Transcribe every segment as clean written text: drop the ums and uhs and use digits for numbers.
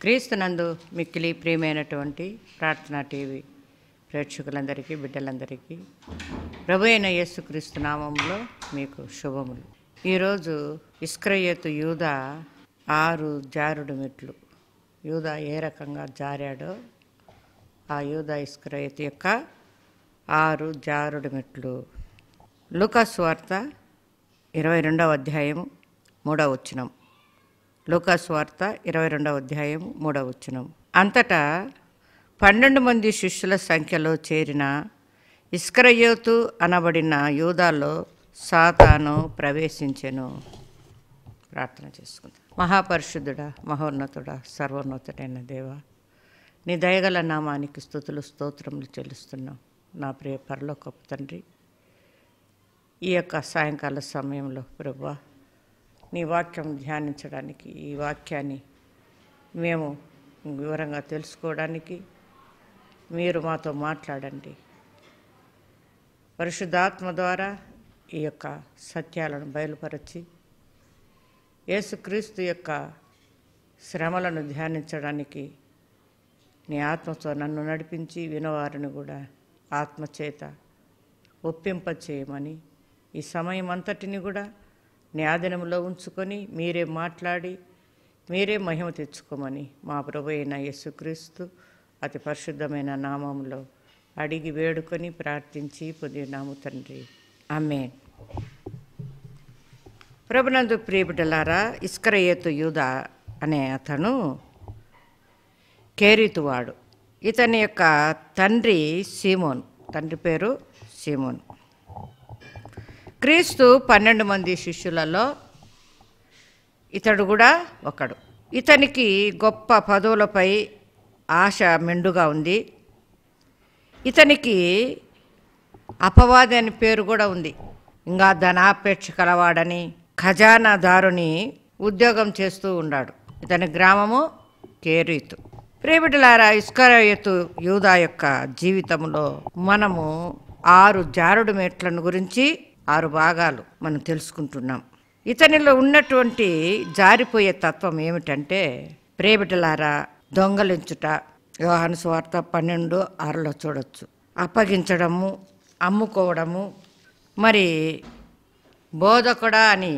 క్రీస్తునందు మిక్కిలి ప్రియమైనటువంటి ప్రార్థనా టీవీ ప్రేక్షకులందరికీ, బిడ్డలందరికీ ప్రభు అయిన యేసుక్రీస్తు నామంలో మీకు శుభములు. ఈరోజు ఇస్కరియోతు యూదా 6 జారుడు మెట్లు. యూదా ఏ రకంగా జారాడో ఆ యూదా ఇస్కరియోతు యొక్క 6 జారుడు మెట్లు. లూకా సువార్త 22వ అధ్యాయం 3వ వచనం. లూకా సువార్త 22వ అధ్యాయం 3వ వచనం. అంతటా 12 మంది శిష్యుల సంఖ్యలో చేరిన ఇస్కరియోతు అనబడిన యూదాలో సాతాను ప్రవేశించెను. ప్రార్థన చేసుకుందాం. మహాపరిశుద్ధుడా, మహోన్నతుడా, సర్వోన్నతుడైన దేవా, నీ దయగల నామానికి స్తుతులు స్తోత్రములు చెల్లిస్తున్నాం. నా ప్రియ పరలోకపు తండ్రి, ఈ యొక్క సాయంకాల సమయంలో ప్రభువా, నీ వాక్యం ధ్యానించడానికి, ఈ వాక్యాన్ని మేము వివరంగా తెలుసుకోవడానికి మీరు మాతో మాట్లాడండి. పరిశుద్ధాత్మ ద్వారా ఈ యొక్క సత్యాలను బయలుపరచి యేసుక్రీస్తు యొక్క శ్రమలను ధ్యానించడానికి నీ ఆత్మతో నన్ను నడిపించి వినవారిని కూడా ఆత్మచేత ఒప్పింపచేయమని, ఈ సమయం అంతటిని కూడా నీ ఆధీనంలో ఉంచుకొని మీరే మాట్లాడి మీరే మహిమ తెచ్చుకోమని మా ప్రభు అయిన యేసుక్రీస్తు అతి పరిశుద్ధమైన నామంలో అడిగి వేడుకొని ప్రార్థించి పొందినాము తండ్రి, ఆమేన్. ప్రభునందు ప్రియబిడ్డలారా, ఇస్కరియోతు యూదా అనే అతను కేరీతువాడు. ఇతని యొక్క తండ్రి సీమోను, తండ్రి పేరు సీమోను. క్రీస్తు 12 మంది శిష్యులలో ఇతడు కూడా ఒకడు. ఇతనికి గొప్ప పదవులపై ఆశ మెండుగా ఉంది. ఇతనికి అపవాది అని పేరు కూడా ఉంది. ఇంకా ధనాపేక్ష కలవాడని, ఖజానాదారుని ఉద్యోగం చేస్తూ ఉన్నాడు. ఇతని గ్రామము కేరీతు. ప్రియబిడ్డలారా, ఇస్కరియోతు యూదా యొక్క జీవితంలో మనము 6 జారుడు మెట్లను గురించి 6 భాగాలు మనం తెలుసుకుంటున్నాం. ఇతనిలో ఉన్నటువంటి జారిపోయే తత్వం ఏమిటంటే, ప్రియబిడ్డలారా, దొంగలించుట. యోహాను సువార్త 12:6లో చూడొచ్చు. అప్పగించడము, అమ్ముకోవడము, మరి బోధకుడా అని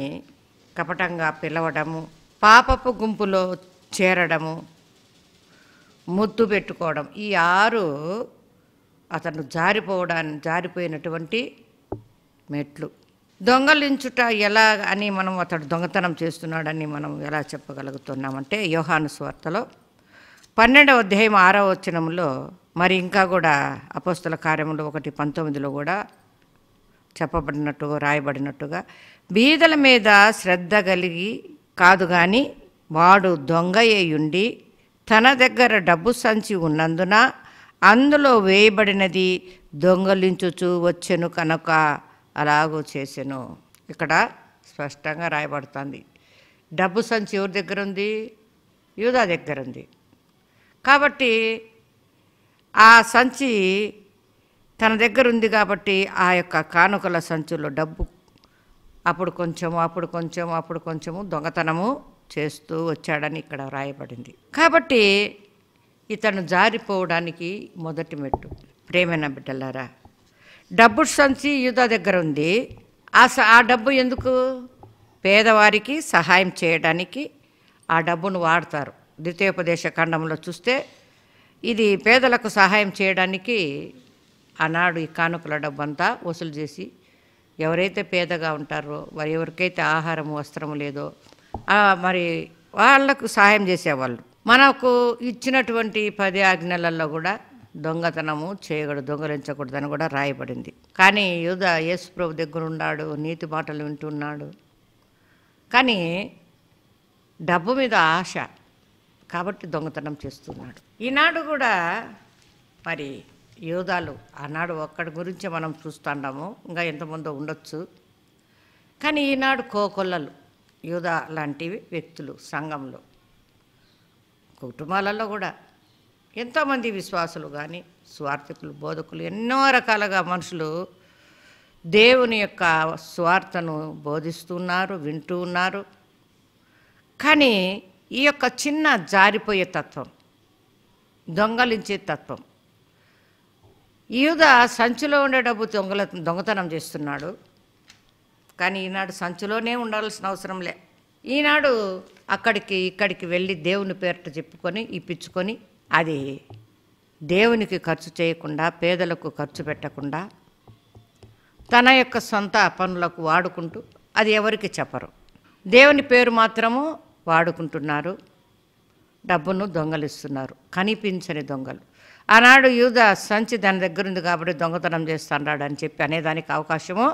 కపటంగా పిలవడము, పాపపు గుంపులో చేరడము, ముద్దు పెట్టుకోవడం. ఈ 6 అతను జారిపోయినటువంటి మెట్లు. దొంగలించుట ఎలా అని మనం అతడు దొంగతనం చేస్తున్నాడని మనం ఎలా చెప్పగలుగుతున్నామంటే, యోహాను సువార్తలో 12వ అధ్యాయం 6వ వచనంలో, మరి ఇంకా కూడా అపోస్తల కార్యములు 1:19లో కూడా చెప్పబడినట్టుగా రాయబడినట్టుగా, బీదల మీద శ్రద్ధ కలిగి కాదు కానీ వాడు దొంగయ్యుండి తన దగ్గర డబ్బు సంచి ఉన్నందున అందులో వేయబడినది దొంగలించుచు వచ్చెను కనుక అలాగూ చేసెను. ఇక్కడ స్పష్టంగా రాయబడుతుంది. డబ్బు సంచి ఎవరి దగ్గర ఉంది? యూదా దగ్గర ఉంది. కాబట్టి ఆ సంచి తన దగ్గర ఉంది కాబట్టి ఆ యొక్క కానుకల సంచుల్లో డబ్బు అప్పుడు కొంచెము దొంగతనము చేస్తూ వచ్చాడని ఇక్కడ రాయబడింది. కాబట్టి ఇతను జారిపోవడానికి మొదటి మెట్టు. ప్రేమైన బిడ్డలారా, డబ్బు సంచి యూదా దగ్గర ఉంది. ఆ డబ్బు ఎందుకు? పేదవారికి సహాయం చేయడానికి ఆ డబ్బును వాడతారు. ద్వితీయోపదేశ ఖండంలో చూస్తే ఇది పేదలకు సహాయం చేయడానికి ఆనాడు ఈ కానుకల డబ్బు అంతా వసూలు చేసి ఎవరైతే పేదగా ఉంటారో, వారు ఎవరికైతే ఆహారం వస్త్రం లేదో మరి వాళ్లకు సహాయం చేసేవాళ్ళు. మనకు ఇచ్చినటువంటి 10 ఆజ్ఞలలో కూడా దొంగతనము చేయకూడదు, దొంగలించకూడదని కూడా రాయబడింది. కానీ యూదా యేసు ప్రభు దగ్గర ఉన్నాడు, నీతి మాటలు వింటున్నాడు, కానీ డబ్బు మీద ఆశ కాబట్టి దొంగతనం చేస్తున్నాడు. ఈనాడు కూడా మరి యూదాలు, ఆనాడు ఒక్కడి గురించి మనం చూస్తున్నాము, ఇంకా ఎంతమందో ఉండొచ్చు. కానీ ఈనాడు కోకొల్లలు యూదా లాంటివి వ్యక్తులు సంఘంలో, కుటుంబాలలో కూడా ఎంతోమంది విశ్వాసులు కానీ స్వార్థకులు, బోధకులు, ఎన్నో రకాలుగా మనుషులు దేవుని యొక్క స్వార్థను బోధిస్తున్నారు, వింటూ ఉన్నారు. కానీ ఈ యొక్క చిన్న జారిపోయే తత్వం, దొంగలించే తత్వం. యూదా సంచిలో ఉండే డబ్బు దొంగతనం చేస్తున్నాడు. కానీ ఈనాడు సంచిలోనే ఉండాల్సిన అవసరం లే. ఈనాడు అక్కడికి ఇక్కడికి వెళ్ళి దేవుని పేరిట చెప్పుకొని ఇప్పించుకొని అది దేవునికి ఖర్చు చేయకుండా, పేదలకు ఖర్చు పెట్టకుండా తన యొక్క సొంత పనులకు వాడుకుంటూ అది ఎవరికి చెప్పరు. దేవుని పేరు మాత్రము వాడుకుంటున్నారు, డబ్బును దొంగలిస్తున్నారు, కనిపించని దొంగలు. ఆనాడు యూదా సంచి దాని దగ్గర ఉంది కాబట్టి దొంగతనం చేస్తున్నాడు అని చెప్పి అనేదానికి అవకాశము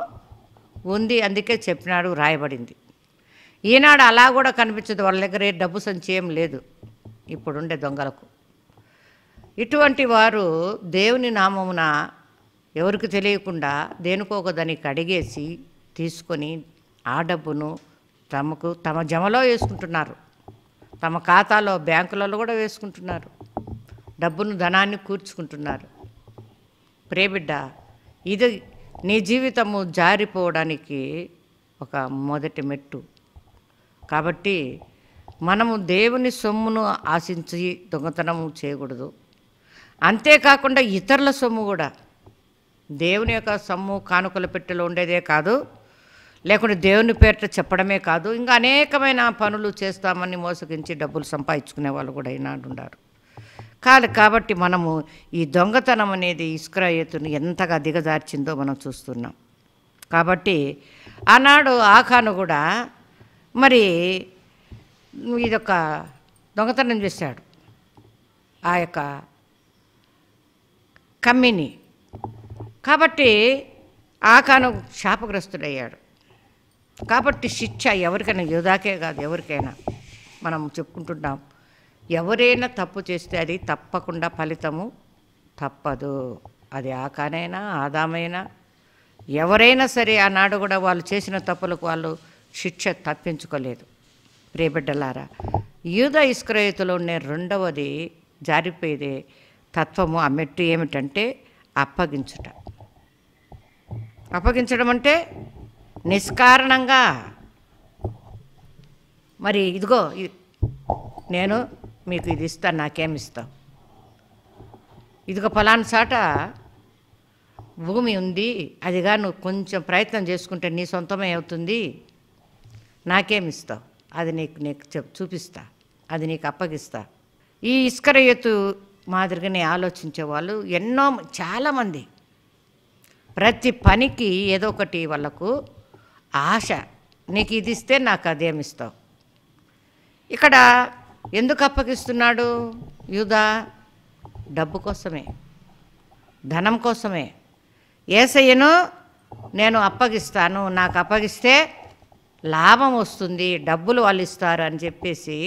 ఉంది. అందుకే చెప్పినాడు, రాయబడింది. ఈనాడు అలా కూడా కనిపించదు. వాళ్ళ దగ్గర డబ్బు సంచి ఏం లేదు ఇప్పుడుండే దొంగలకు. ఇటువంటి వారు దేవుని నామమున ఎవరికి తెలియకుండా దేనికో ఒక దానికి అడిగేసి తీసుకొని ఆ డబ్బును తమ జమలో వేసుకుంటున్నారు, తమ ఖాతాలో బ్యాంకులలో కూడా వేసుకుంటున్నారు, డబ్బును ధనాన్ని కూర్చుకుంటున్నారు. ప్రియబిడ్డ, ఇది నీ జీవితము జారిపోవడానికి ఒక మొదటి మెట్టు. కాబట్టి మనము దేవుని సొమ్మును ఆశించి దొంగతనము చేయకూడదు. అంతేకాకుండా ఇతరుల సొమ్ము కూడా, దేవుని యొక్క సొమ్ము కానుకల పెట్టెలో ఉండేదే కాదు, లేకుంటే దేవుని పేరిట చెప్పడమే కాదు, ఇంకా అనేకమైన పనులు చేస్తామని మోసగించి డబ్బులు సంపాదించుకునే వాళ్ళు కూడా ఈనాడు ఉన్నారు. కాబట్టి మనము ఈ దొంగతనం అనేది ఇస్రాయేలును ఎంతగా దిగజార్చిందో మనం చూస్తున్నాం. కాబట్టి ఆనాడు ఆకాను కూడా మరి ఇదొక దొంగతనం చేశాడు, ఆ యొక్క కమ్మిని. కాబట్టి ఆకాను శాపగ్రస్తుడయ్యాడు. కాబట్టి శిక్ష ఎవరికైనా, యూదాకే కాదు ఎవరికైనా మనం చెప్పుకుంటున్నాం, ఎవరైనా తప్పు చేస్తే అది తప్పకుండా ఫలితము తప్పదు. అది ఆకానైనా ఆదామైనా ఎవరైనా సరే ఆనాడు కూడా వాళ్ళు చేసిన తప్పులకు వాళ్ళు శిక్ష తప్పించుకోలేదు. ప్రియబిడ్డలారా, యూదా ఇస్రాయేలులో ఉండే రెండవది జారిపోయేదే తత్వము, ఆ మెట్టు ఏమిటంటే అప్పగించుట. అప్పగించడం అంటే నిష్కారణంగా, మరి ఇదిగో నేను మీకు ఇది ఇస్తాను, నాకేమి ఇస్తావు, ఇదిగో పలానా చాట భూమి ఉంది, అదిగా నువ్వు కొంచెం ప్రయత్నం చేసుకుంటే నీ సొంతమే అవుతుంది, నాకేమి ఇస్తావు, అది నీకు చూపిస్తా, అది నీకు అప్పగిస్తా. ఈ ఇస్కరియోతు మాదిరిగానే ఆలోచించే వాళ్ళు చాలామంది. ప్రతి పనికి ఏదో ఒకటి వాళ్ళకు ఆశ, నీకు ఇది ఇస్తే నాకు అదేమిస్తావు. ఇక్కడ ఎందుకు అప్పగిస్తున్నాడు యూదా? డబ్బు కోసమే, ధనం కోసమే. యేసయ్యను నేను అప్పగిస్తాను, నాకు అప్పగిస్తే లాభం వస్తుంది, డబ్బులు వాళ్ళు ఇస్తారు అని చెప్పేసి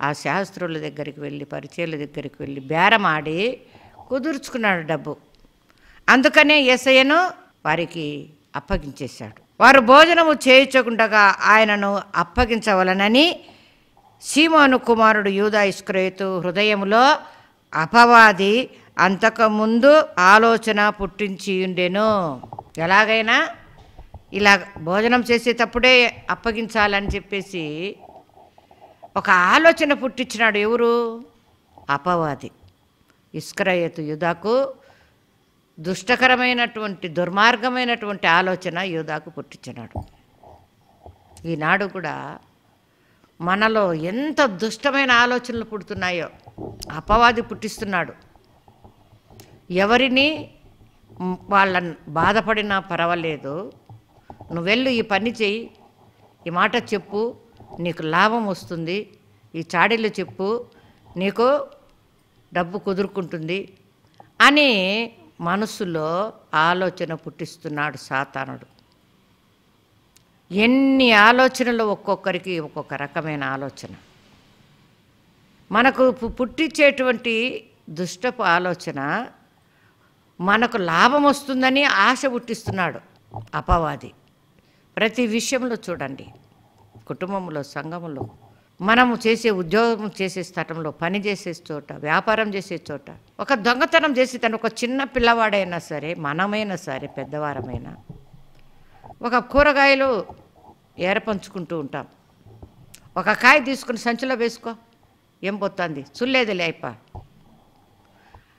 ఆ శాస్త్రుల దగ్గరికి వెళ్ళి, పరిచయుల దగ్గరికి వెళ్ళి బేరమాడి కుదుర్చుకున్నాడు డబ్బు. అందుకనే యేసయ్యను వారికి అప్పగించేశాడు. వారు భోజనము చేయించకుండగా ఆయనను అప్పగించవలనని సీమోను కుమారుడు యూదా ఇస్కరియోతు హృదయములో అపవాది అంతకుముందు ఆలోచన పుట్టించి ఉండెను. ఎలాగైనా ఇలా భోజనం చేసేటప్పుడే అప్పగించాలని చెప్పేసి ఒక ఆలోచన పుట్టించినాడు. ఎవరు? అపవాది. ఇస్కరియోతు యూదాకు దుష్టకరమైనటువంటి, దుర్మార్గమైనటువంటి ఆలోచన యూదాకు పుట్టించినాడు. ఈనాడు కూడా మనలో ఎంత దుష్టమైన ఆలోచనలు పుడుతున్నాయో అపవాది పుట్టిస్తున్నాడు. ఎవరిని వాళ్ళని బాధపడినా పర్వాలేదు, నువ్వెళ్ళు ఈ పని చెయ్యి, ఈ మాట చెప్పు, నీకు లాభం వస్తుంది, ఈ చాడీలు చెప్పు, నీకు డబ్బు కుదురుకుంటుంది అని మనసులో ఆలోచన పుట్టిస్తున్నాడు సాతానుడు. ఎన్ని ఆలోచనలు, ఒక్కొక్కరికి ఒక్కొక్క రకమైన ఆలోచన. మనకు పుట్టించేటువంటి దుష్టపు ఆలోచన మనకు లాభం వస్తుందని ఆశ పుట్టిస్తున్నాడు అపవాది. ప్రతి విషయంలో చూడండి, కుటుంబంలో, సంఘంలో, మనము చేసే ఉద్యోగం చేసే స్థలంలో, పని చేసే చోట, వ్యాపారం చేసే చోట, ఒక దొంగతనం చేసి తను ఒక చిన్న పిల్లవాడైనా సరే, మనమైనా సరే, పెద్దవారమైనా, ఒక కూరగాయలు ఏరపంచుకుంటూ ఉంటాం, ఒక కాయ తీసుకుని సంచిలో వేసుకో, ఏం పోతుంది, చుల్లేదులే అయిప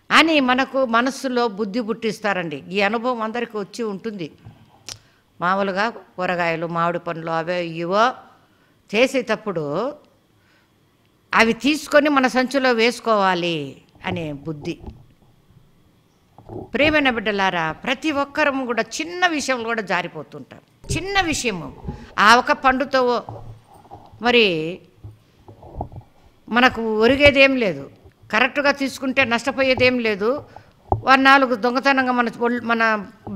అని మనకు మనస్సులో బుద్ధి పుట్టిస్తారండి. ఈ అనుభవం అందరికీ వచ్చి ఉంటుంది. మామూలుగా కూరగాయలు, మామిడి పండ్లు అవే ఇవో చేసేటప్పుడు అవి తీసుకొని మన సంచిలో వేసుకోవాలి అనే బుద్ధి. ప్రియమైన బిడ్డలారా, ప్రతి ఒక్కరం కూడా చిన్న విషయంలో కూడా జారిపోతుంటాం. చిన్న విషయము, ఆ ఒక పండుతో మరి మనకు ఒరిగేదేం లేదు, కరెక్ట్గా తీసుకుంటే నష్టపోయేదేం లేదు. 4 దొంగతనంగా మన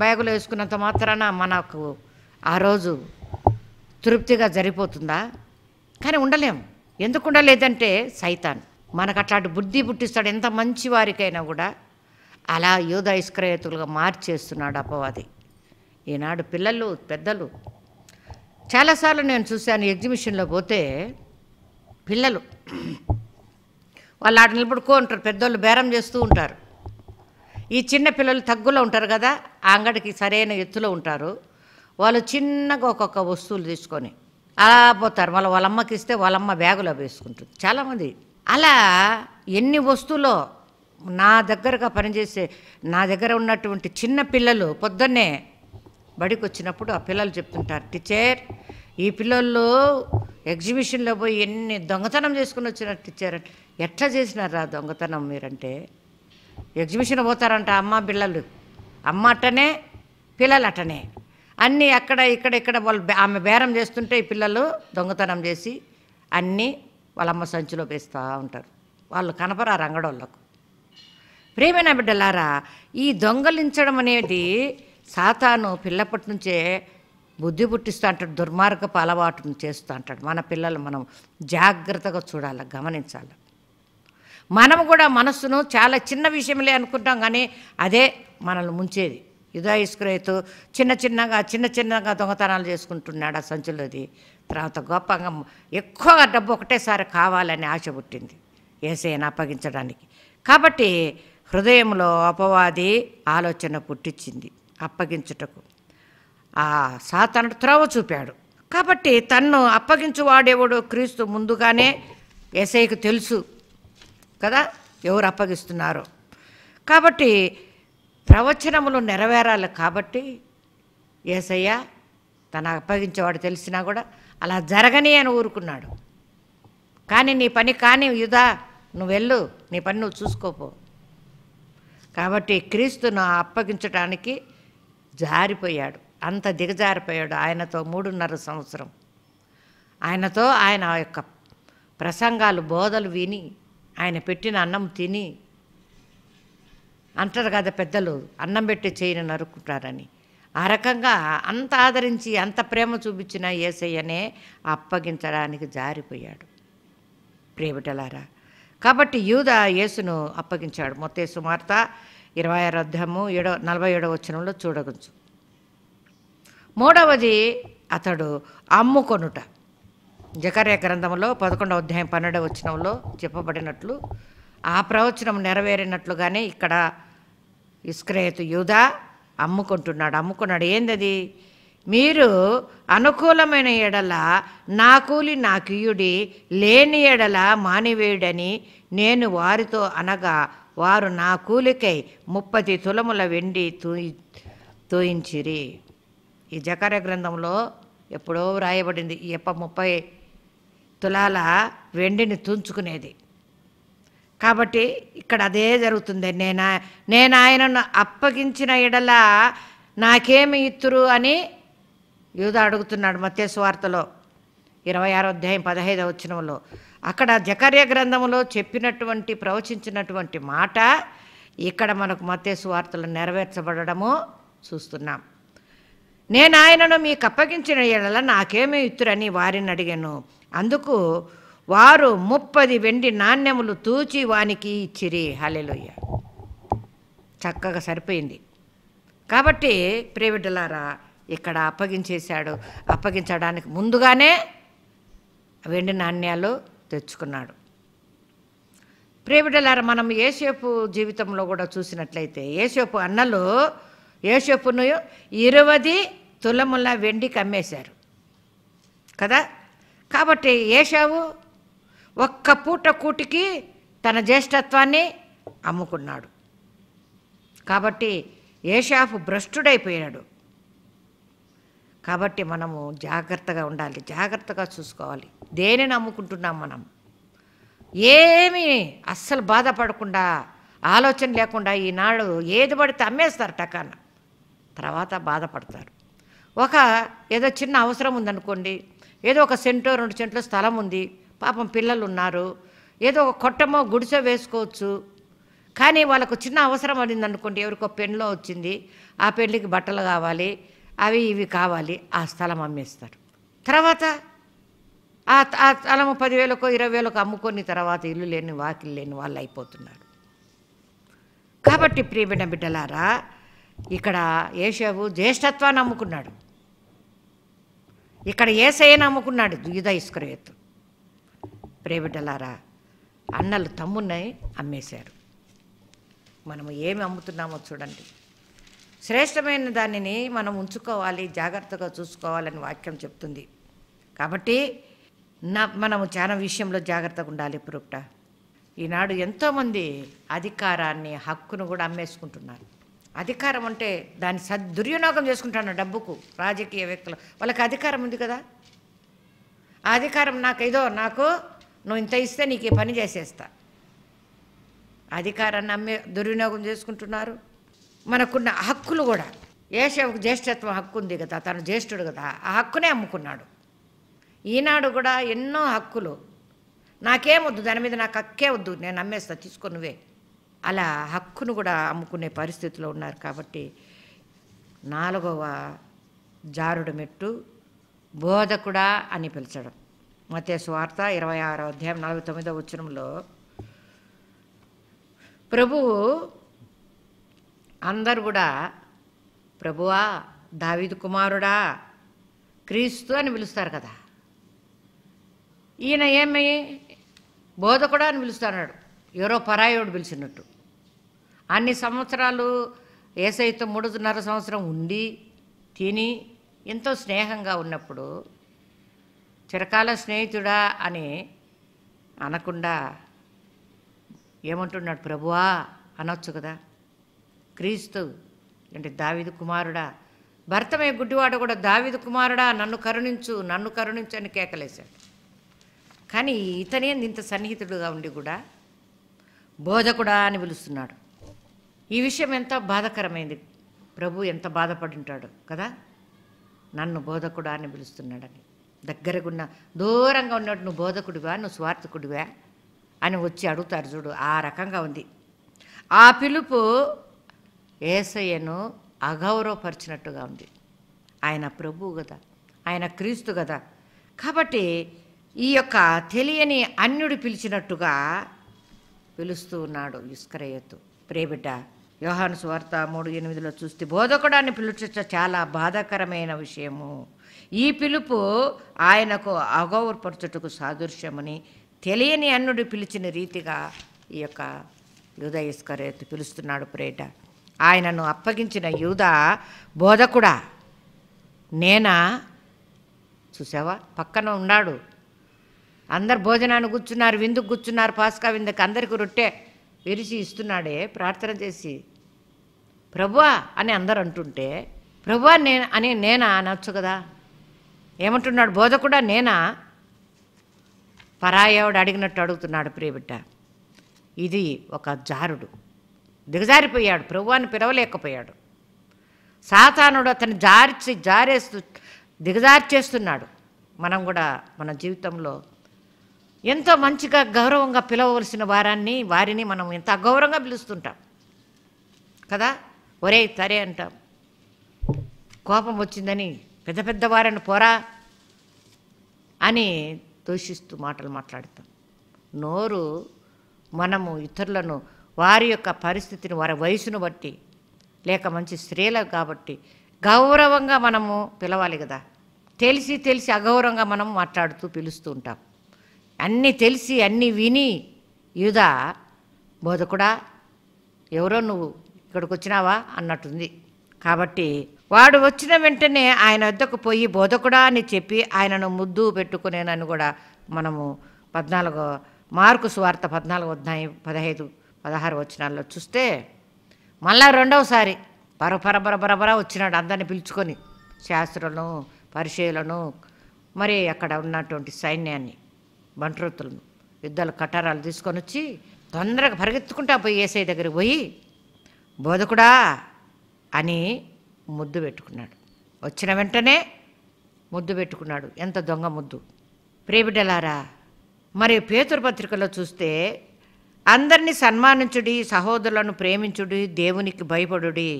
బ్యాగులో వేసుకున్నంత మాత్రాన మనకు ఆ రోజు తృప్తిగా జరిగిపోతుందా? కానీ ఉండలేం. ఎందుకు ఉండలేదంటే సైతాన్ మనకు అట్లాంటి బుద్ధి పుట్టిస్తాడు. ఎంత మంచి వారికైనా కూడా అలా యూదా ఇస్కరియోతులుగా మార్చేస్తున్నాడు అపవాది. ఈనాడు పిల్లలు, పెద్దలు, చాలాసార్లు నేను చూశాను ఎగ్జిబిషన్లో పోతే పిల్లలు వాళ్ళు ఆడ నిలబడుకో ఉంటారు, పెద్దోళ్ళు బేరం చేస్తూ ఉంటారు. ఈ చిన్న పిల్లలు తగ్గులో ఉంటారు కదా, ఆ అంగడికి సరైన ఎత్తులో ఉంటారు. వాళ్ళు చిన్నగా ఒక్కొక్క వస్తువులు తీసుకొని అలా పోతారు. మళ్ళీ వాళ్ళమ్మకి ఇస్తే వాళ్ళమ్మ బ్యాగులో వేసుకుంటుంది. చాలామంది అలా ఎన్ని వస్తువులో నా దగ్గరగా పనిచేసే నా దగ్గర ఉన్నటువంటి చిన్న పిల్లలు పొద్దున్నే బడికి వచ్చినప్పుడు ఆ పిల్లలు చెప్తుంటారు, టీచర్ ఈ పిల్లలు ఎగ్జిబిషన్లో పోయి ఎన్ని దొంగతనం చేసుకుని వచ్చినారు టీచర్. ఎట్లా చేసినారా దొంగతనం మీరంటే? ఎగ్జిబిషన్ పోతారంట అమ్మ పిల్లలు, అమ్మ అట్టనే పిల్లలు అట్టనే, అన్నీ అక్కడ ఇక్కడ వాళ్ళు ఆమె బేరం చేస్తుంటే ఈ పిల్లలు దొంగతనం చేసి అన్నీ వాళ్ళమ్మ సంచిలో వేస్తూ ఉంటారు. వాళ్ళు కనపరారు అంగడోళ్ళకు. ప్రియమైన బిడ్డలారా, ఈ దొంగలించడం అనేది సాతాను పిల్లప్పటి నుంచే బుద్ధి పుట్టిస్తూ అంటాడు, దుర్మార్గపు అలవాటును చేస్తూ అంటాడు. మన పిల్లలు మనం జాగ్రత్తగా చూడాలి, గమనించాలి. మనం కూడా మనస్సును చాలా చిన్న విషయంలే అనుకుంటాం, కానీ అదే మనల్ని ముంచేది. యూదా ఇస్కరియోతు చిన్నగా దొంగతనాలు చేసుకుంటున్నాడు ఆ సంచులది. తర్వాత గొప్పగా ఎక్కువగా డబ్బు ఒకటేసారి కావాలని ఆశ పుట్టింది యేసయ్యను అప్పగించడానికి. కాబట్టి హృదయంలో అపవాది ఆలోచన పుట్టించింది అప్పగించుటకు. ఆ సాతానుడు త్రోవ చూపాడు. కాబట్టి తన్ను అప్పగించువాడేవాడు క్రీస్తు ముందుగానే యేసయ్యకు తెలుసు కదా ఎవరు అప్పగిస్తున్నారో. కాబట్టి ప్రవచనములు నెరవేరాలి. కాబట్టి యేసయ్య తన అప్పగించేవాడు తెలిసినా కూడా అలా జరగని అని ఊరుకున్నాడు. కానీ నీ పని కానీ యూదా, నువ్వు వెళ్ళు, నీ పని నువ్వు చూసుకోపో. కాబట్టి క్రీస్తును అప్పగించడానికి జారిపోయాడు, అంత దిగజారిపోయాడు. ఆయనతో 3.5 సంవత్సరం ఆయనతో ఆయన యొక్క ప్రసంగాలు, బోధలు విని, ఆయన పెట్టిన అన్నం తిని, అంటారు కదా పెద్దలు, అన్నం పెట్టి చేయని నరుక్కుంటారని. ఆ రకంగా అంత ఆదరించి అంత ప్రేమ చూపించిన యేసయ్యనే అప్పగించడానికి జారిపోయాడు. ప్రియబిడ్డలారా, కాబట్టి యూదా యేసును అప్పగించాడు. మత్తయి సువార్త 26వ అధ్యాయము 47వ వచనంలో చూడవచ్చు. 3వది అతడు అమ్ముకొనుట. జకర్యా గ్రంథంలో 11వ అధ్యాయం 12వ వచనంలో చెప్పబడినట్లు ఆ ప్రవచనం నెరవేరినట్లుగానే ఇక్కడ ఇస్కరియోతు యూదా అమ్ముకున్నాడు. ఏందది? మీరు అనుకూలమైన ఎడల నా కూలి నాకియుడి, లేని ఎడల మానివేయుడని నేను వారితో అనగా వారు నా కూలికై 30 తులముల వెండి తూయించిరి. ఈ జకర్యా గ్రంథంలో ఎప్పుడో వ్రాయబడింది. ఈ 30 తులాల వెండిని తుంచుకునేది. కాబట్టి ఇక్కడ అదే జరుగుతుంది. నేను ఆయనను అప్పగించిన ఎడల నాకేమి ఇత్తురు అని యూదా అడుగుతున్నాడు మత్తయి సువార్తలో 26వ అధ్యాయం 15వ వచనంలో. అక్కడ జకర్యా గ్రంథంలో చెప్పినటువంటి ప్రవచించినటువంటి మాట ఇక్కడ మనకు మత్తయి సువార్తలో నెరవేర్చబడము చూస్తున్నాం. నేను ఆయనను మీకు అప్పగించిన ఎడల నాకేమీ ఇత్తురని వారిని అడిగాను. అందుకు వారు 30 వెండి నాణ్యములు తూచి వానికి ఇచ్చిరి. హల్లెలూయా, చక్కగా సరిపోయింది. కాబట్టి ప్రియబిడ్డలారా, ఇక్కడ అప్పగించడానికి ముందుగానే వెండి నాణ్యాలు తెచ్చుకున్నాడు. ప్రియబిడ్డలారా, మనం యోసేపు జీవితంలో కూడా చూసినట్లయితే యోసేపు అన్నలు యోసేపును 20 తులముల వెండికి అమ్మేశారు కదా. కాబట్టి ఏశావు ఒక్క పూట కూటికి తన జ్యేష్ఠత్వాన్ని అమ్ముకున్నాడు. కాబట్టి ఏశావు భ్రష్టుడైపోయాడు. కాబట్టి మనము జాగ్రత్తగా ఉండాలి, జాగ్రత్తగా చూసుకోవాలి. దేనిని అమ్ముకుంటున్నాం మనం? ఏమీ అస్సలు బాధపడకుండా, ఆలోచన లేకుండా ఈనాడు ఏది పడితే అమ్మేస్తారు టకాన, తర్వాత బాధపడతారు. ఏదో చిన్న అవసరం ఉందనుకోండి, ఏదో 1 సెంటో 2 సెంట్లో స్థలం ఉంది, పాపం పిల్లలు ఉన్నారు, ఏదో ఒక కొట్టమో గుడిసో వేసుకోవచ్చు. కానీ వాళ్ళకు చిన్న అవసరం పడింది అనుకోండి, ఎవరికో పెళ్ళో వచ్చింది, ఆ పెళ్ళికి బట్టలు కావాలి, అవి ఇవి కావాలి, ఆ స్థలం అమ్మేస్తారు. తర్వాత ఆ స్థలము 10,000కో 20,000కో అమ్ముకొని తర్వాత ఇల్లు లేని వాకిలు లేని వాళ్ళు అయిపోతున్నారు. కాబట్టి ప్రియమైన బిడ్డలారా, ఇక్కడ ఏశావు జ్యేష్ఠత్వాన్ని అమ్ముకున్నాడు, ఇక్కడ యేసయ్యను అమ్ముకున్నాడు యూదా ఇస్కరియోతు. ప్రియబిడ్డలారా, అన్నలు తమ్ముని అమ్మేశారు. మనము ఏమి అమ్ముతున్నామో చూడండి. శ్రేష్టమైన దానిని మనం ఉంచుకోవాలి, జాగ్రత్తగా చూసుకోవాలని వాక్యం చెప్తుంది. కాబట్టి మనము చాలా విషయంలో జాగ్రత్తగా ఉండాలి. పురుట ఈనాడు ఎంతోమంది అధికారాన్ని, హక్కును కూడా అమ్మేసుకుంటున్నారు. అధికారం అంటే దాన్ని దుర్వినియోగం చేసుకుంటున్నారు డబ్బుకు. రాజకీయ వ్యక్తులు, వాళ్ళకి అధికారం ఉంది కదా, ఆ అధికారం నాకు నువ్వు ఇంత ఇస్తే నీకు ఈ పని చేసేస్తా, అధికారాన్ని దుర్వినియోగం చేసుకుంటున్నారు. మనకున్న హక్కులు కూడా, ఏశావుకు జ్యేష్ఠత్వం హక్కు ఉంది కదా, తను జ్యేష్ఠుడు కదా, ఆ హక్కునే అమ్ముకున్నాడు. ఈనాడు కూడా ఎన్నో హక్కులు, నాకేమొద్దు, దాని మీద నాకు హక్కే వద్దు, నేను అమ్మేస్తా, తీసుకో నువ్వే, అలా హక్కును కూడా అమ్ముకునే పరిస్థితిలో ఉన్నారు. కాబట్టి 4వ జారుడు మెట్టు బోధకుడా అని పిలిచడం. మత్తయి సువార్త 26వ అధ్యాయం 49వ వచనంలో ప్రభువు అందరు కూడా ప్రభువా, దావీదు కుమారుడా, క్రీస్తు అని పిలుస్తారు కదా. ఈయన ఏమి బోధకుడా అని పిలుస్తున్నాడు, ఎవరో పరాయోడు పిలిచినట్టు. అన్ని సంవత్సరాలు యేసయ్యతో 3.5 సంవత్సరం ఉండి తిని ఎంతో స్నేహంగా ఉన్నప్పుడు చిరకాల స్నేహితుడా అని అనకుండా ఏమంటున్నాడు, ప్రభువా అనొచ్చు కదా. క్రీస్తు అంటే దావీదు కుమారుడా, భర్తమే గుడ్డివాడు కూడా దావీదు కుమారుడా నన్ను కరుణించు, నన్ను కరుణించు అని కేకలేశాడు. కానీ ఇతనే ఇంత సన్నిహితుడుగా ఉండి కూడా బోధకుడా అని పిలుస్తున్నాడు. ఈ విషయం ఎంత బాధాకరమైంది. ప్రభు ఎంత బాధపడి ఉంటాడు కదా, నన్ను బోధకుడా అని పిలుస్తున్నాడని. దగ్గరగున్న దూరంగా ఉన్నట్టు నువ్వు బోధకుడివా, నువ్వు స్వార్థకుడివా అని వచ్చి అడుగుతారు చూడు, ఆ రకంగా ఉంది. ఆ పిలుపు యేసయ్యను అగౌరవపరిచినట్టుగా ఉంది. ఆయన ప్రభువు కదా, ఆయన క్రీస్తు కదా. కాబట్టి ఈ యొక్క తెలియని అన్యుడు పిలిచినట్టుగా పిలుస్తూ ఉన్నాడు ఇస్కరియోతు. ప్రియబిడ్డ, యోహాను సువార్త 3:8 చూస్తే బోధకుడాన్ని పిలుచ చాలా బాధాకరమైన విషయము. ఈ పిలుపు ఆయనకు అగౌరవపరచుటకు సాదృశ్యమని తెలియని అన్యుడు పిలిచిన రీతిగా ఈ యొక్క యూదా ఇస్కరియోతు పిలుస్తున్నాడు. ప్రేట ఆయనను అప్పగించిన యూదా బోధకుడా నేనా, చూసావా, పక్కన ఉన్నాడు. అందరు భోజనాన్ని కూర్చున్నారు, విందుకు కూర్చున్నారు, పాస్కా విందుకు అందరికీ రొట్టె విరిచి ఇస్తున్నాడే ప్రార్థన చేసి, ప్రభువా అని అందరు అంటుంటే ప్రభువా నేనా అనొచ్చు కదా. ఏమంటున్నాడు, బోధకుడా నేనా, పరాయావుడు అడిగినట్టు అడుగుతున్నాడు. ప్రియబిడ్డ, ఇది ఒక జారుడు, దిగజారిపోయాడు, ప్రభువాన్ని పిలవలేకపోయాడు. సాతానుడు అతన్ని జారేస్తూ దిగజార్చేస్తున్నాడు. మనం కూడా మన జీవితంలో ఎంతో మంచిగా గౌరవంగా పిలవవలసిన వారిని మనం ఎంత అగౌరవంగా పిలుస్తుంటాం కదా. ఒరే తరే అంటాం, కోపం వచ్చిందని పెద్ద పెద్ద వారిని పోరా అని దూషిస్తూ మాటలు మాట్లాడతాం. నోరు మనము ఇతరులను వారి యొక్క పరిస్థితిని, వారి వయసును బట్టి, లేక మంచి స్త్రీలకు కాబట్టి గౌరవంగా మనము పిలవాలి కదా. తెలిసి అగౌరవంగా మనం మాట్లాడుతూ పిలుస్తూ ఉంటాం. అన్నీ తెలిసి అన్నీ విని యూదా బోధకుడా ఎవరో నువ్వు ఇక్కడికి వచ్చినావా అన్నట్టుంది. కాబట్టి వాడు వచ్చిన వెంటనే ఆయన వద్దకు పోయి బోధకుడా అని చెప్పి ఆయనను ముద్దు పెట్టుకునేనని కూడా మనము 14 మార్కు సువార్త 14 అధ్యాయం 15, 16 వచనాల్లో చూస్తే, మళ్ళా రెండవసారి బరబర వచ్చినాడు అందరిని పిలుచుకొని, శాస్త్రులను, పరిచయులను, మరి అక్కడ ఉన్నటువంటి సైన్యాన్ని, బంట్రోతులను, యుద్ధాల కటారాలు తీసుకొని వచ్చి తొందరగా పరిగెత్తుకుంటా పోయి యేసయ్య దగ్గరికి పోయి బోధకుడా అని ముద్దు పెట్టుకున్నాడు. వచ్చిన వెంటనే ముద్దు పెట్టుకున్నాడు. ఎంత దొంగ ముద్దు! ప్రియబిడ్డలారా, మరి పేతురు పత్రికలో చూస్తే అందరినీ సన్మానించుడి, సహోదరులను ప్రేమించుడి, దేవునికి భయపడుడి,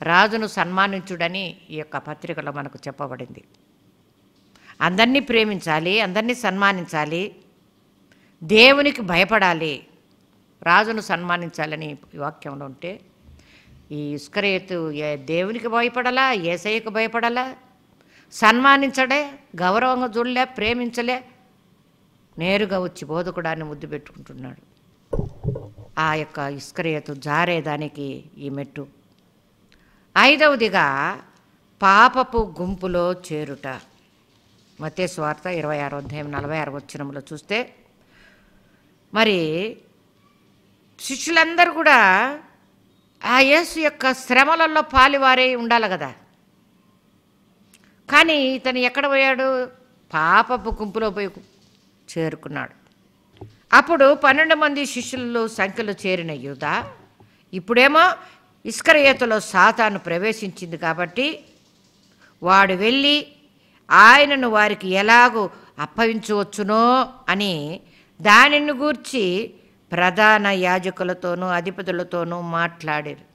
రాజును సన్మానించుడని ఈ యొక్క పత్రికలో మనకు చెప్పబడింది. అందరినీ ప్రేమించాలి, అందరినీ సన్మానించాలి, దేవునికి భయపడాలి, రాజును సన్మానించాలని వాక్యంలో ఉంటే, ఈ ఇస్కరియోతు దేవునికి భయపడాలా, యేసయ్యకు భయపడాలా, సన్మానించడే, గౌరవంగా చూడలే, ప్రేమించలే, నేరుగా వచ్చి బోధకుడాన్ని ముద్దు పెట్టుకుంటున్నాడు. ఆ యొక్క ఇస్కరియోతు జారేదానికి ఈ మెట్టు. 5వదిగా పాపపు గుంపులో చేరుట. మత్తయి సువార్త 26వ అధ్యాయం 46వ వచనంలో చూస్తే, మరి శిష్యులందరూ కూడా ఆ యేసు యొక్క శ్రమలలో పాలివారే ఉండాలి కదా. కానీ ఇతను ఎక్కడ పోయాడు? పాపపు గుంపులో పోయి చేరుకున్నాడు. అప్పుడు 12 మంది శిష్యులు సంఖ్యలో చేరిన యూదా ఇప్పుడేమో ఇస్కరియోతులో సాతాను ప్రవేశించింది కాబట్టి వాడు వెళ్ళి ఆయనను వారికి ఎలాగూ అప్పగించవచ్చునో అని దానిని గూర్చి ప్రధాన యాజకులతోనూ అధిపతులతోనూ మాట్లాడారు.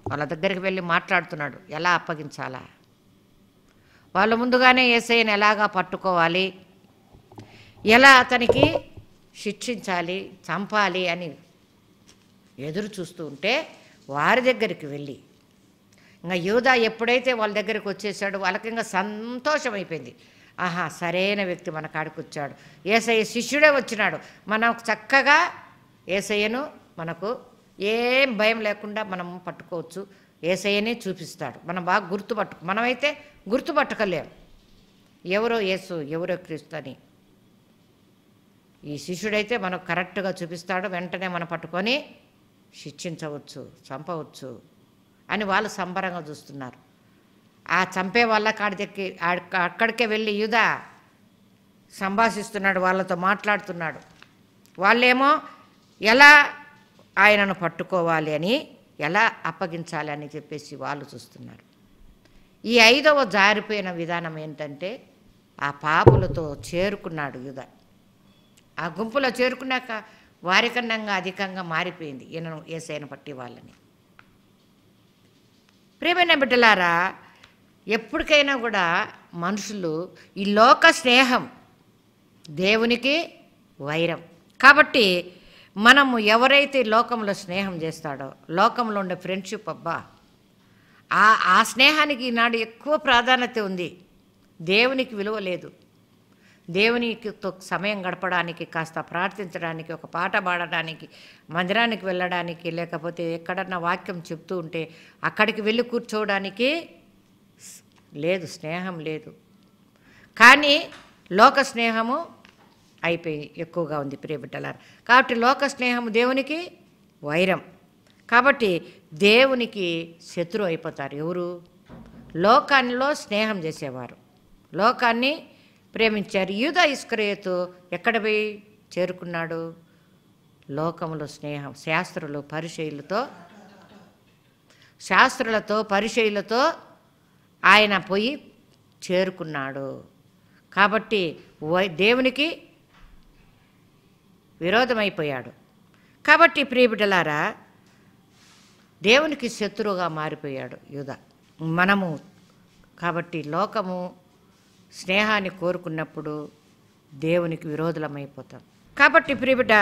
వాళ్ళ దగ్గరికి వెళ్ళి మాట్లాడుతున్నాడు, ఎలా అప్పగించాలా, వాళ్ళు ముందుగానే యేసయ్యను ఎలాగా పట్టుకోవాలి, ఎలా అతనికి శిక్షించాలి, చంపాలి అని ఎదురు చూస్తూ ఉంటే వారి దగ్గరికి వెళ్ళి, ఇంకా యూదా ఎప్పుడైతే వాళ్ళ దగ్గరికి వచ్చేసాడో వాళ్ళకి ఇంకా సంతోషం అయిపోయింది. ఆహా, సరైన వ్యక్తి మన కాడికి వచ్చాడు, యేసయ్య శిష్యుడే వచ్చినాడు, మనం చక్కగా యేసయ్యను మనకు ఏం భయం లేకుండా మనం పట్టుకోవచ్చు, యేసయ్యనే చూపిస్తాడు, మనం బాగా మనమైతే గుర్తుపట్టకలేం ఎవరో యేసు ఎవరో క్రీస్తు అని. ఈ శిష్యుడైతే మనకు కరెక్ట్గా చూపిస్తాడు, వెంటనే మనం పట్టుకొని శిక్షించవచ్చు, చంపవచ్చు అని వాళ్ళు సంబరంగా చూస్తున్నారు. ఆ చంపే వాళ్ళ కాడికి అక్కడికే వెళ్ళి యూదా సంభాషిస్తున్నాడు, వాళ్ళతో మాట్లాడుతున్నాడు. వాళ్ళేమో ఎలా ఆయనను పట్టుకోవాలి అని, ఎలా అప్పగించాలి అని చెప్పేసి వాళ్ళు చూస్తున్నారు. ఈ 5వ జారిపోయిన విధానం ఏంటంటే, ఆ పాపులతో చేరుకున్నాడు యూదా. ఆ గుంపులో చేరుకున్నాక వారికన్నా అధికంగా మారిపోయింది ఈయనను యేసయ్యను పట్టి వాళ్ళని. ప్రియమైన బిడ్డలారా, ఎప్పటికైనా కూడా మనుషులు ఈ లోక స్నేహం దేవునికి వైరం. కాబట్టి మనము ఎవరైతే లోకంలో స్నేహం చేస్తాడో, లోకంలో ఉండే ఫ్రెండ్షిప్, అబ్బా ఆ స్నేహానికి ఈనాడు ఎక్కువ ప్రాధాన్యత ఉంది. దేవునికి విలువ లేదు. దేవునితో సమయం గడపడానికి, కాస్త ప్రార్థించడానికి, ఒక పాట పాడడానికి, మందిరానికి వెళ్ళడానికి, లేకపోతే ఎక్కడన్నా వాక్యం చెప్తూ ఉంటే అక్కడికి వెళ్ళి కూర్చోవడానికి లేదు, స్నేహం లేదు. కానీ లోక స్నేహము అయిపోయి ఎక్కువగా ఉంది ప్రియబిడ్డలారా. కాబట్టి లోక స్నేహము దేవునికి వైరం. కాబట్టి దేవునికి శత్రువు అయిపోతారు ఎవరు? లోకాల్లో స్నేహం చేసేవారు, లోకాన్ని ప్రేమించారు. యూదా ఇస్కరియోతు ఎక్కడ పోయి చేరుకున్నాడు? లోకములో స్నేహం, శాస్త్రులతో పరిచయులతో ఆయన పోయి చేరుకున్నాడు. కాబట్టి దేవునికి విరోధమైపోయాడు. కాబట్టి ప్రియబిడ్డలారా, దేవునికి శత్రువుగా మారిపోయాడు యూదా. మనము కాబట్టి లోకము స్నేహాన్ని కోరుకున్నప్పుడు దేవునికి విరోధులమైపోతాం. కాబట్టి ప్రియబిడ్డ,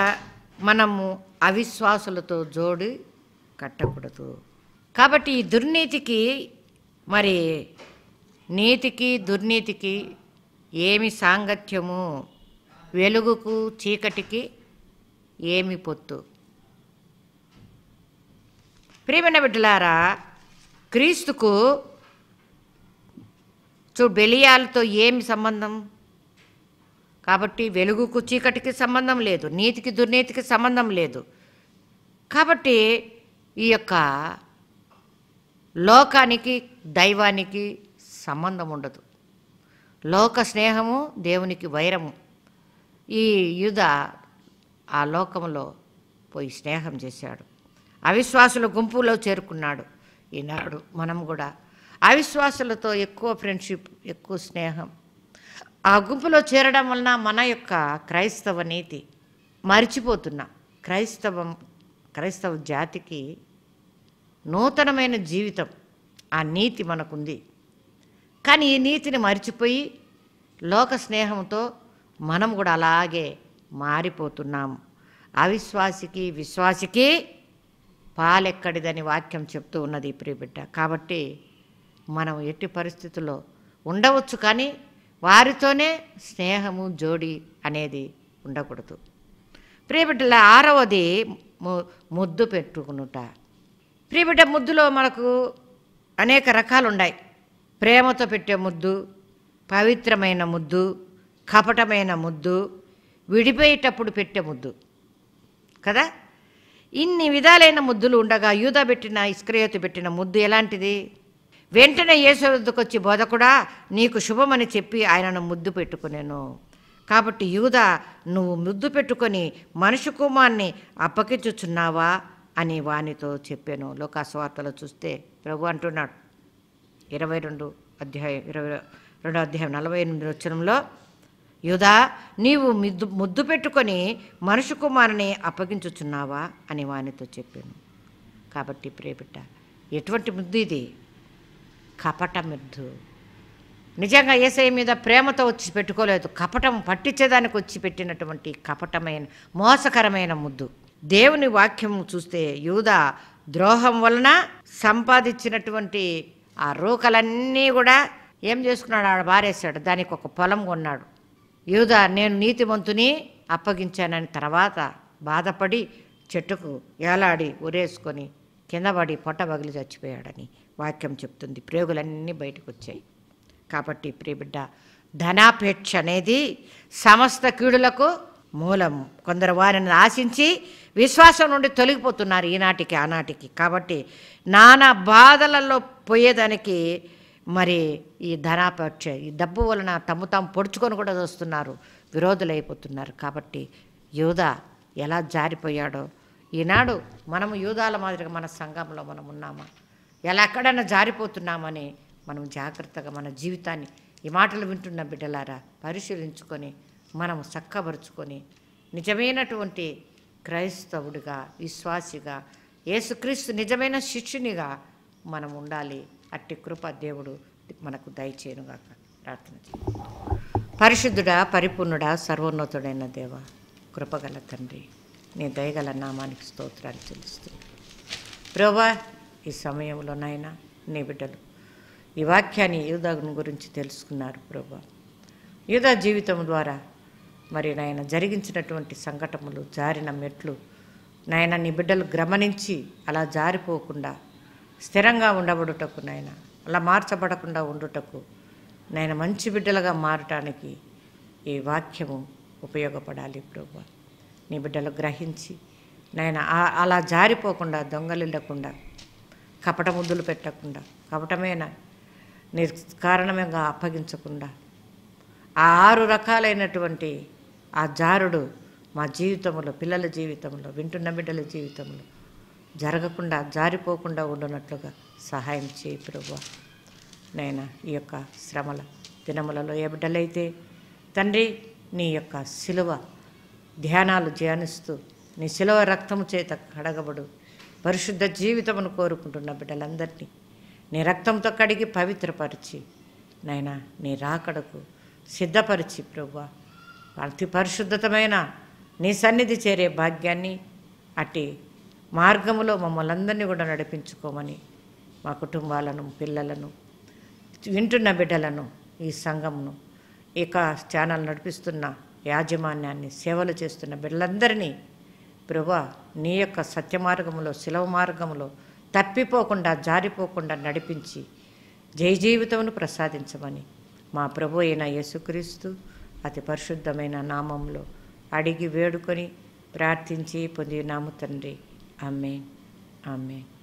మనము అవిశ్వాసులతో జోడి కట్టకూడదు. కాబట్టి ఈ దుర్నీతికి, మరి నీతికి దుర్నీతికి ఏమి సాంగత్యము? వెలుగుకు చీకటికి ఏమి పొత్తు? ప్రియమైన బిడ్డలారా, క్రీస్తుకు చూడు, బెలియాలతో ఏమి సంబంధం? కాబట్టి వెలుగుకు చీకటికి సంబంధం లేదు, నీతికి దుర్నీతికి సంబంధం లేదు. కాబట్టి ఈ యొక్క లోకానికి దైవానికి సంబంధం ఉండదు. లోక స్నేహము దేవునికి వైరము. ఈ యూదా ఆ లోకంలో పోయి స్నేహం చేశాడు, అవిశ్వాసుల గుంపులో చేరుకున్నాడు. ఈనాడు మనం కూడా అవిశ్వాసులతో ఎక్కువ ఫ్రెండ్షిప్, ఎక్కువ స్నేహం, ఆ గుంపులో చేరడం వలన మన యొక్క క్రైస్తవ నీతి మరిచిపోతున్నాం. క్రైస్తవ జాతికి నూతనమైన జీవితం, ఆ నీతి మనకుంది. కానీ ఈ నీతిని మరిచిపోయి లోక స్నేహంతో మనం కూడా అలాగే మారిపోతున్నాము. అవిశ్వాసికి విశ్వాసికి పాలెక్కడిదని వాక్యం చెప్తూ ఉన్నది ప్రియబిడ్డ. కాబట్టి మనం ఎట్టి పరిస్థితుల్లో ఉండవచ్చు, కానీ వారితోనే స్నేహము జోడి అనేది ఉండకూడదు. ప్రియబిడ్డల 6వది ముద్దు పెట్టుకునుట. ప్రియబిడ్డ, ముద్దులో మనకు అనేక రకాలు ఉన్నాయి. ప్రేమతో పెట్టే ముద్దు, పవిత్రమైన ముద్దు, కపటమైన ముద్దు, విడిపోయేటప్పుడు పెట్టే ముద్దు కదా. ఇన్ని విధాలైన ముద్దులు ఉండగా యూదా పెట్టిన, ఇస్కరియోతు పెట్టిన ముద్దు ఎలాంటిది? వెంటనే యేసు వద్దకు వచ్చి, బోధకుడా నీకు శుభమని చెప్పి ఆయనను ముద్దు పెట్టుకునేను. కాబట్టి యూదా, నువ్వు ముద్దు పెట్టుకొని మనుష్య కుమార్ని అప్పగించుచున్నావా అని వానితో చెప్పాను. లోకాసువార్తలో చూస్తే ప్రభు అంటున్నాడు 22 అధ్యాయం 48 వచనంలో, యూదా నీవు ముద్దు పెట్టుకొని మనుష్య కుమారుని అప్పగించుచున్నావా అని వానితో చెప్పాను. కాబట్టి ప్రియబిడ్డ, ఎటువంటి ముద్దు ఇది? కపట ముద్దు. నిజంగా యేసయ్య మీద ప్రేమతో వచ్చి పెట్టుకోలేదు, కపటం పట్టించేదానికి వచ్చి పెట్టినటువంటి కపటమైన మోసకరమైన ముద్దు. దేవుని వాక్యం చూస్తే యూదా ద్రోహం వలన సంపాదించినటువంటి ఆ రూకలన్నీ కూడా ఏం చేసుకున్నాడు? ఆడ బారేశాడు, దానికి ఒక పొలం కొన్నాడు. యూదా నేను నీతిమంతుని అప్పగించానని తర్వాత బాధపడి చెట్టుకు ఏలాడి ఉరేసుకొని కిందపడి పొట్ట పగిలి చచ్చిపోయాడని వాక్యం చెప్తుంది. ప్రేగులన్నీ బయటకు వచ్చాయి. కాబట్టి ప్రియబిడ్డ, ధనాపేక్ష అనేది సమస్త కీడులకు మూలం. కొందరు వారిని ఆశించి విశ్వాసం నుండి తొలగిపోతున్నారు ఈనాటికి ఆనాటికి. కాబట్టి నానా బాధలలో పోయేదానికి మరి ఈ ధనాపేక్ష, ఈ డబ్బు వలన తమ్ము తాము పొడుచుకొని కూడా వస్తున్నారు, విరోధులైపోతున్నారు. కాబట్టి యూదా ఎలా జారిపోయాడో ఈనాడు మనము యూదాల మాదిరిగా మన సంఘంలో మనం ఉన్నామా? ఎలా ఎక్కడైనా జారిపోతున్నామని మనం జాగ్రత్తగా మన జీవితాన్ని ఈ మాటలు వింటున్న బిడ్డలారా పరిశీలించుకొని మనము చక్కబరుచుకొని నిజమైనటువంటి క్రైస్తవుడిగా, విశ్వాసిగా, యేసుక్రీస్తు నిజమైన శిష్యునిగా మనం ఉండాలి. అట్టి కృప దేవుడు మనకు దయచేయునుగాక. ప్రార్థన చేయండి. పరిశుద్ధుడా, పరిపూర్ణుడా, సర్వోన్నతుడైన దేవ, కృపగల తండ్రి, నీ దయగల నామానికి స్తోత్రాలు చెల్లిస్తున్నాను. ప్రభువా, ఈ సమయంలో నాయనా నీ బిడ్డలు ఈ వాక్యాన్ని యూదా గురించి తెలుసుకున్నారు. ప్రభువా, యూదా జీవితం ద్వారా మరి నాయన జరిగించినటువంటి సంఘటనలు, జారిన మెట్లు నాయన నీ బిడ్డలు గమనించి అలా జారిపోకుండా స్థిరంగా ఉండబడుటకు, నాయన అలా మార్చబడకుండా ఉండుటకు, నాయన మంచి బిడ్డలుగా మారటానికి ఈ వాక్యము ఉపయోగపడాలి. ప్రభువా, నీ బిడ్డలు గ్రహించి నాయన అలా జారిపోకుండా, దొంగలిల్లకుండా, కపట ముద్దులు పెట్టకుండా, కపటమైన కారణంగా అప్పగించకుండా, ఆ 6 రకాలైనటువంటి ఆ జారుడు మా జీవితంలో, పిల్లల జీవితంలో, వింటున్న బిడ్డల జీవితంలో జరగకుండా, జారిపోకుండా ఉండనట్లుగా సహాయం చేయి ప్రభువా. నైనా ఈ యొక్క శ్రమల దినములలో ఏ బిడ్డలైతే తండ్రి నీ యొక్క శిలువ ధ్యానాలు ధ్యానిస్తూ నీ శిలువ రక్తము చేత కడగబడు పరిశుద్ధ జీవితమును కోరుకుంటున్న బిడ్డలందరినీ నీ రక్తంతో కడిగి పవిత్రపరిచి నైనా నీ రాకడకు సిద్ధపరిచి ప్రభువా, అతి పరిశుద్ధతమైన నీ సన్నిధి చేరే భాగ్యాన్ని, అట్టి మార్గములో మమ్మల్ని అందరినీ కూడా నడిపించుకోమని మా కుటుంబాలను, పిల్లలను, వింటున్న బిడ్డలను, ఈ సంఘమును, ఇక ఛానల్ నడిపిస్తున్న యాజమాన్యాన్ని, సేవలు చేస్తున్న బిడ్డలందరినీ ప్రభువా నీ యొక్క సత్య మార్గములో, శిలవ మార్గములో తప్పిపోకుండా, జారిపోకుండా నడిపించి జయ జీవితమును ప్రసాదించమని మా ప్రభు అయిన యేసుక్రీస్తు అతి పరిశుద్ధమైన నామంలో అడిగి వేడుకొని ప్రార్థించి పొందినాము తండ్రి. ఆమేన్. ఆమేన్.